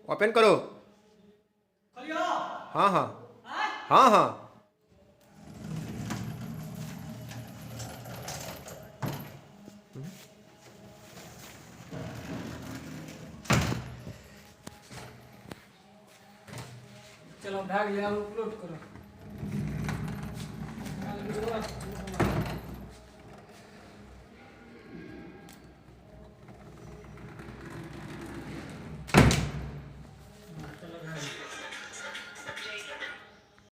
Open करो। हाँ हाँ हाँ हाँ। चलो भाग ले, अपलोड करो।